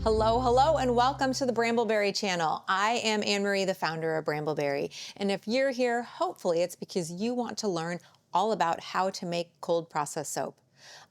Hello, hello, and welcome to the Bramble Berry channel. I am Anne-Marie, the founder of Bramble Berry. And if you're here, hopefully it's because you want to learn all about how to make cold process soap.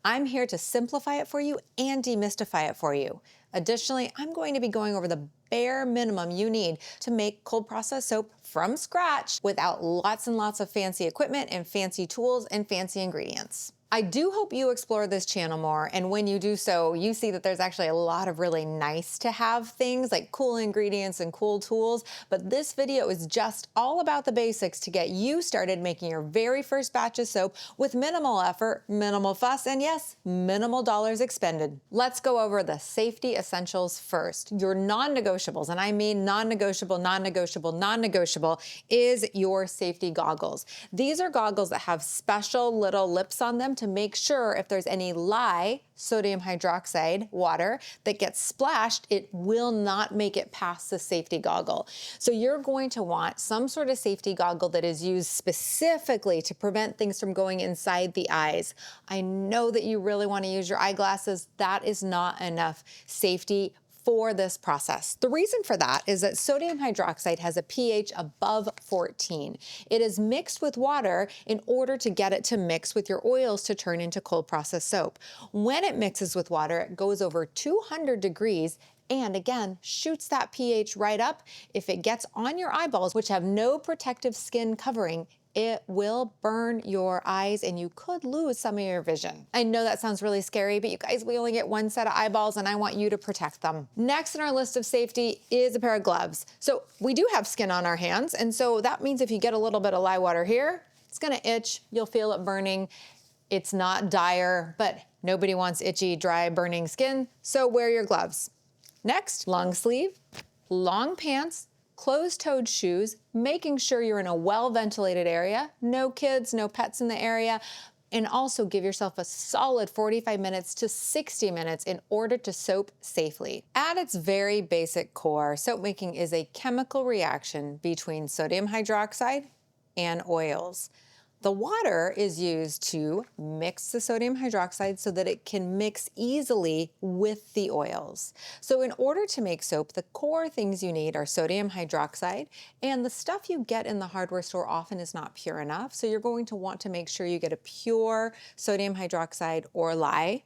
I'm here to simplify it for you and demystify it for you. Additionally, I'm going to be going over the bare minimum you need to make cold process soap from scratch without lots and lots of fancy equipment and fancy tools and fancy ingredients. I do hope you explore this channel more, and when you do so, you see that there's actually a lot of really nice to have things like cool ingredients and cool tools, but this video is just all about the basics to get you started making your very first batch of soap with minimal effort, minimal fuss, and yes, minimal dollars expended. Let's go over the safety essentials first. Your non-negotiables, and I mean non-negotiable, non-negotiable, non-negotiable, is your safety goggles. These are goggles that have special little lips on them to make sure if there's any lye, sodium hydroxide, water, that gets splashed, it will not make it past the safety goggle. So you're going to want some sort of safety goggle that is used specifically to prevent things from going inside the eyes. I know that you really want to use your eyeglasses. That is not enough safety for this process. The reason for that is that sodium hydroxide has a pH above 14. It is mixed with water in order to get it to mix with your oils to turn into cold process soap. When it mixes with water, it goes over 200 degrees and again, shoots that pH right up. If it gets on your eyeballs, which have no protective skin covering, it will burn your eyes and you could lose some of your vision. I know that sounds really scary, but you guys, we only get one set of eyeballs and I want you to protect them. Next in our list of safety is a pair of gloves. So we do have skin on our hands, and so that means if you get a little bit of lye water here, it's gonna itch, you'll feel it burning. It's not dire, but nobody wants itchy, dry, burning skin, so wear your gloves. Next, long sleeve, long pants, closed-toed shoes, making sure you're in a well-ventilated area, no kids, no pets in the area, and also give yourself a solid 45 minutes to 60 minutes in order to soap safely. At its very basic core, soap making is a chemical reaction between sodium hydroxide and oils. The water is used to mix the sodium hydroxide so that it can mix easily with the oils. So in order to make soap, the core things you need are sodium hydroxide, and the stuff you get in the hardware store often is not pure enough. So you're going to want to make sure you get a pure sodium hydroxide or lye.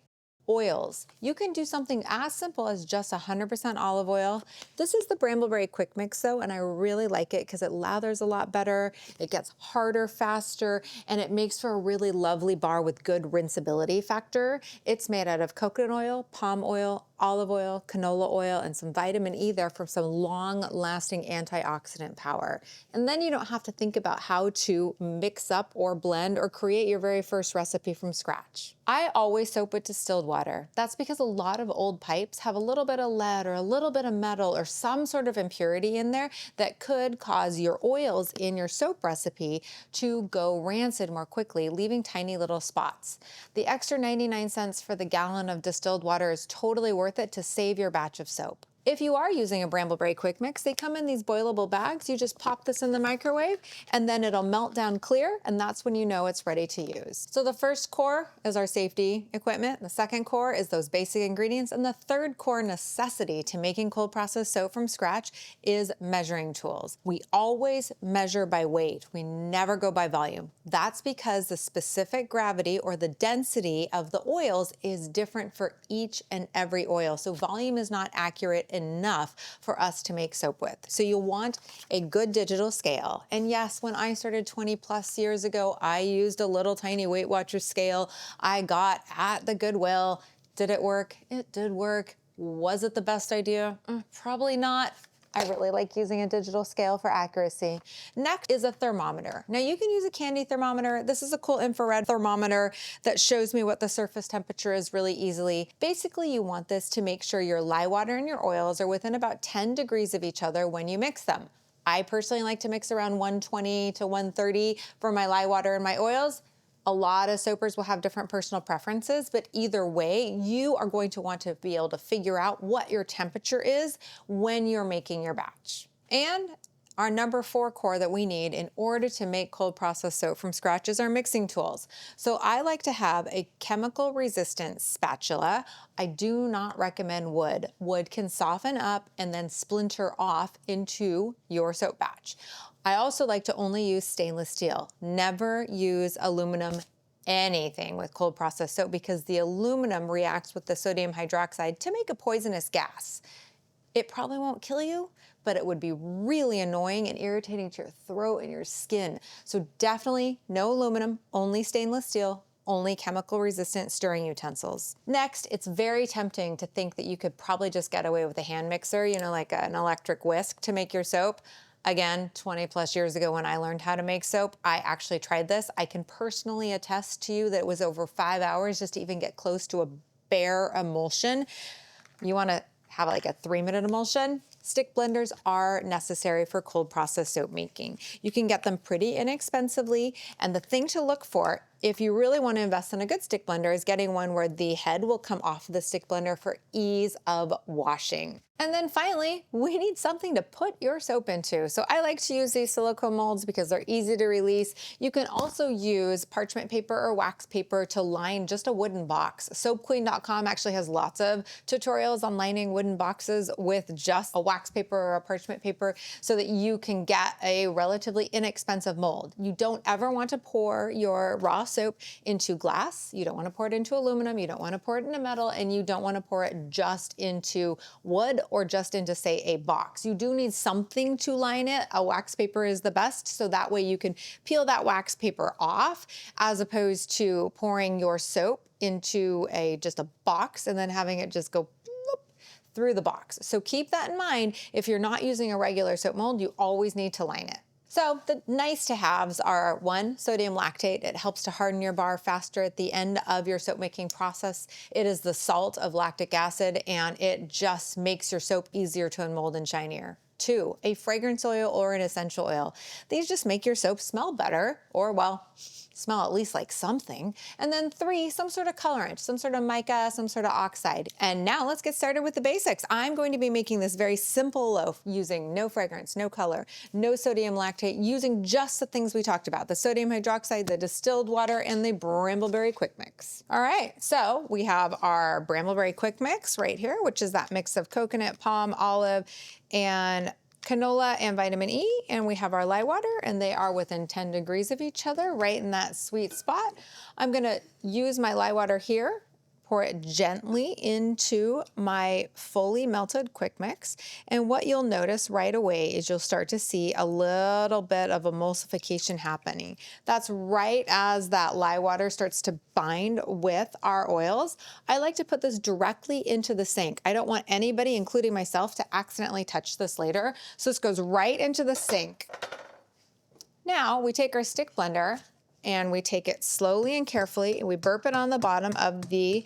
Oils. You can do something as simple as just 100% olive oil. This is the Bramble Berry Quick Mix though, and I really like it because it lathers a lot better, it gets harder faster, and it makes for a really lovely bar with good rinsability factor. It's made out of coconut oil, palm oil, olive oil, canola oil, and some vitamin E there for some long-lasting antioxidant power. And then you don't have to think about how to mix up or blend or create your very first recipe from scratch. I always soap with distilled water. That's because a lot of old pipes have a little bit of lead or a little bit of metal or some sort of impurity in there that could cause your oils in your soap recipe to go rancid more quickly, leaving tiny little spots. The extra 99 cents for the gallon of distilled water is totally worth it to save your batch of soap. If you are using a Bramble Berry Quick Mix, they come in these boilable bags. You just pop this in the microwave and then it'll melt down clear, and that's when you know it's ready to use. So the first core is our safety equipment. The second core is those basic ingredients. And the third core necessity to making cold process soap from scratch is measuring tools. We always measure by weight. We never go by volume. That's because the specific gravity or the density of the oils is different for each and every oil. So volume is not accurate enough for us to make soap with. So you want a good digital scale. And yes, when I started 20 plus years ago, I used a little tiny Weight Watcher scale I got at the Goodwill. Did it work? It did work. Was it the best idea? Probably not. I really like using a digital scale for accuracy. Next is a thermometer. Now you can use a candy thermometer. This is a cool infrared thermometer that shows me what the surface temperature is really easily. Basically, you want this to make sure your lye water and your oils are within about 10 degrees of each other when you mix them. I personally like to mix around 120 to 130 for my lye water and my oils. A lot of soapers will have different personal preferences, but either way, you are going to want to be able to figure out what your temperature is when you're making your batch. And Our number 4 core that we need in order to make cold process soap from scratch is our mixing tools. So I like to have a chemical resistant spatula. I do not recommend wood. Wood can soften up and then splinter off into your soap batch. I also like to only use stainless steel. Never use aluminum anything with cold process soap because the aluminum reacts with the sodium hydroxide to make a poisonous gas. It probably won't kill you, but it would be really annoying and irritating to your throat and your skin. So definitely no aluminum, only stainless steel, only chemical resistant stirring utensils. Next, it's very tempting to think that you could probably just get away with a hand mixer, like an electric whisk to make your soap. Again, 20 plus years ago when I learned how to make soap, I actually tried this. I can personally attest to you that it was over 5 hours just to even get close to a bare emulsion. You wanna have like a 3-minute emulsion? Stick blenders are necessary for cold process soap making. You can get them pretty inexpensively, and the thing to look for if you really want to invest in a good stick blender is getting one where the head will come off the stick blender for ease of washing. And then finally, we need something to put your soap into. So I like to use these silicone molds because they're easy to release. You can also use parchment paper or wax paper to line just a wooden box. SoapQueen.com actually has lots of tutorials on lining wooden boxes with just a wax paper or a parchment paper so that you can get a relatively inexpensive mold. You don't ever want to pour your raw soap into glass. You don't want to pour it into aluminum. You don't want to pour it into metal, and you don't want to pour it just into wood or just into, say, a box. You do need something to line it. A wax paper is the best, so that way you can peel that wax paper off as opposed to pouring your soap into just a box and then having it just go through the box. So keep that in mind. If you're not using a regular soap mold, you always need to line it. So the nice to haves are 1, sodium lactate. It helps to harden your bar faster at the end of your soap making process. It is the salt of lactic acid, and it just makes your soap easier to unmold and shinier. 2, a fragrance oil or an essential oil. These just make your soap smell better, or well, smell at least like something. And then 3, some sort of colorant, some sort of mica, some sort of oxide. And now let's get started with the basics. I'm going to be making this very simple loaf using no fragrance, no color, no sodium lactate, using just the things we talked about, the sodium hydroxide, the distilled water, and the Bramble Berry quick mix. All right, so we have our Bramble Berry quick mix right here, which is that mix of coconut, palm, olive, and canola and vitamin E, and we have our lye water, and they are within 10 degrees of each other, right in that sweet spot. I'm gonna use my lye water here, pour it gently into my fully melted quick mix, and what you'll notice right away is you'll start to see a little bit of emulsification happening. That's right as that lye water starts to bind with our oils. I like to put this directly into the sink. I don't want anybody, including myself, to accidentally touch this later. So this goes right into the sink. Now we take our stick blender and we take it slowly and carefully, and we burp it on the bottom of the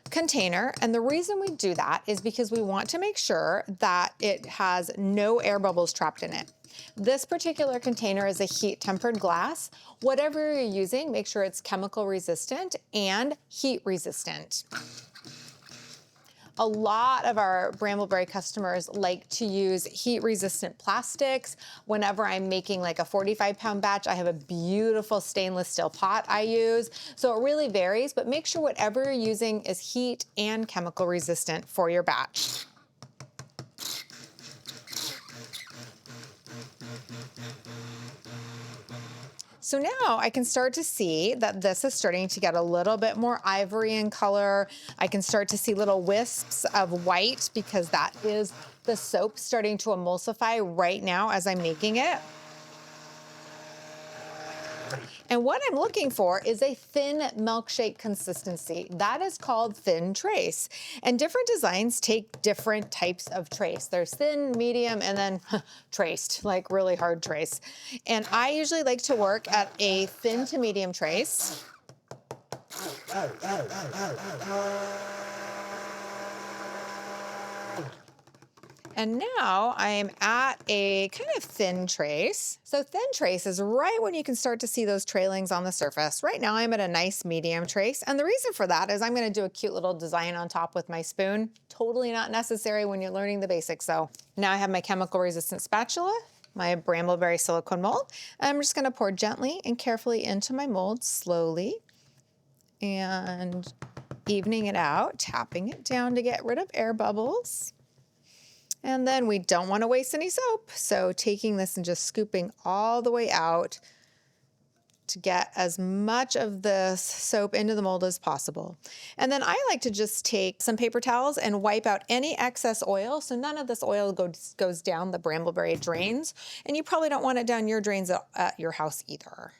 container. And the reason we do that is because we want to make sure that it has no air bubbles trapped in it. This particular container is a heat tempered glass. Whatever you're using, make sure it's chemical resistant and heat resistant. A lot of our Bramble Berry customers like to use heat-resistant plastics. Whenever I'm making like a 45-pound batch, I have a beautiful stainless steel pot I use. So it really varies, but make sure whatever you're using is heat and chemical resistant for your batch. So now I can start to see that this is starting to get a little bit more ivory in color. I can start to see little wisps of white because that is the soap starting to emulsify right now as I'm making it. And what I'm looking for is a thin milkshake consistency. That is called thin trace. And different designs take different types of trace. There's thin, medium, and then traced, like really hard trace. And I usually like to work at a thin to medium trace. And now I'm at a kind of thin trace. So thin trace is right when you can start to see those trailings on the surface. Right now I'm at a nice medium trace. And the reason for that is I'm gonna do a cute little design on top with my spoon. Totally not necessary when you're learning the basics though. Now I have my chemical resistant spatula. my Bramble Berry silicone mold. I'm just going to pour gently and carefully into my mold, slowly, and evening it out, tapping it down to get rid of air bubbles. And then we don't want to waste any soap, so taking this and just scooping all the way out to get as much of the soap into the mold as possible. And then I like to just take some paper towels and wipe out any excess oil, so none of this oil goes down the brambleberry drains, and you probably don't want it down your drains at your house either.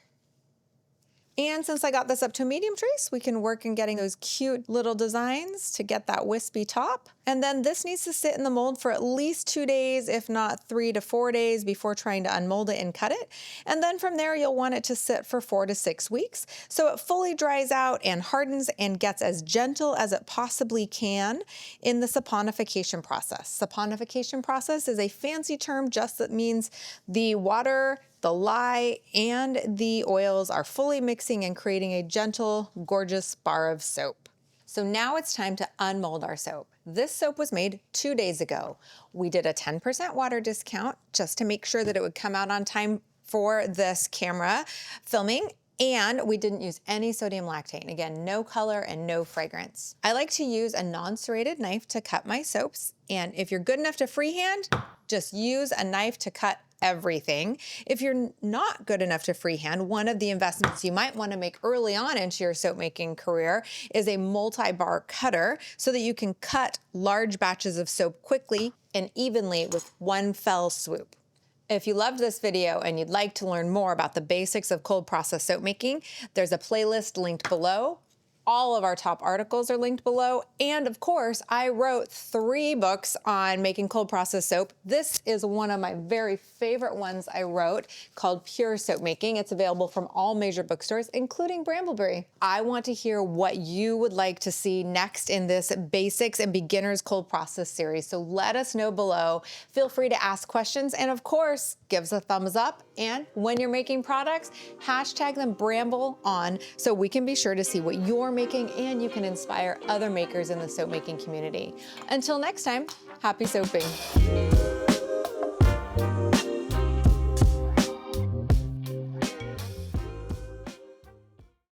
And since I got this up to a medium trace, we can work in getting those cute little designs to get that wispy top. And then this needs to sit in the mold for at least 2 days, if not 3 to 4 days before trying to unmold it and cut it. And then from there, you'll want it to sit for 4 to 6 weeks. So it fully dries out and hardens and gets as gentle as it possibly can in the saponification process. Saponification process is a fancy term just that means the water, the lye, and the oils are fully mixing and creating a gentle, gorgeous bar of soap. So now it's time to unmold our soap. This soap was made 2 days ago. We did a 10% water discount just to make sure that it would come out on time for this camera filming. And we didn't use any sodium lactate. Again, no color and no fragrance. I like to use a non-serrated knife to cut my soaps. And if you're good enough to freehand, just use a knife to cut everything. If you're not good enough to freehand, one of the investments you might want to make early on into your soap making career is a multi-bar cutter so that you can cut large batches of soap quickly and evenly with one fell swoop. If you loved this video and you'd like to learn more about the basics of cold process soap making, there's a playlist linked below. All of our top articles are linked below. And of course, I wrote 3 books on making cold process soap. This is one of my very favorite ones I wrote called Pure Soap Making. It's available from all major bookstores, including Bramble Berry. I want to hear what you would like to see next in this Basics and Beginners Cold Process series. So let us know below. Feel free to ask questions. And of course, give us a thumbs up. And when you're making products, hashtag them Bramble on so we can be sure to see what you're making and you can inspire other makers in the soap making community. Until next time, happy soaping.